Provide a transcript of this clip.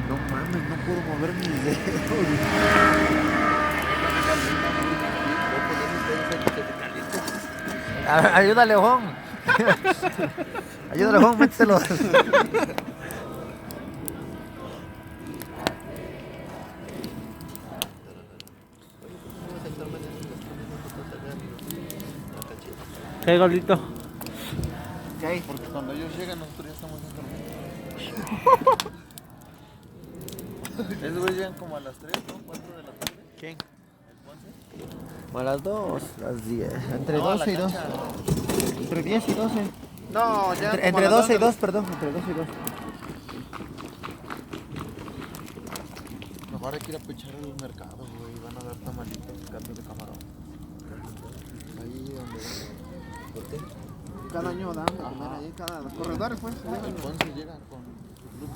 No mames, no puedo mover mis dedos. Ayúdale, Juan. Ayúdale, Juan, mételo. ¿Qué golito? ¿Qué? Porque cuando ellos llegan, nosotros ya estamos dormidos. Esos güeyes llegan como a las 3, ¿no? 4 de la tarde. ¿Quién? ¿El Ponce? A las 2, las 10. Entre No, a 12 y la 2. cancha. Entre 10 y 12. No, ya. Entre 12 y 2, perdón. Entre 12 y 2. Mejor hay que ir a pechar el mercado, güey. Van a dar tamalitos, carne de camarón. Ahí donde. ¿Por qué? Cada año dan de comer ahí, cada los corredores, pues. El Ponce llega con su grupo.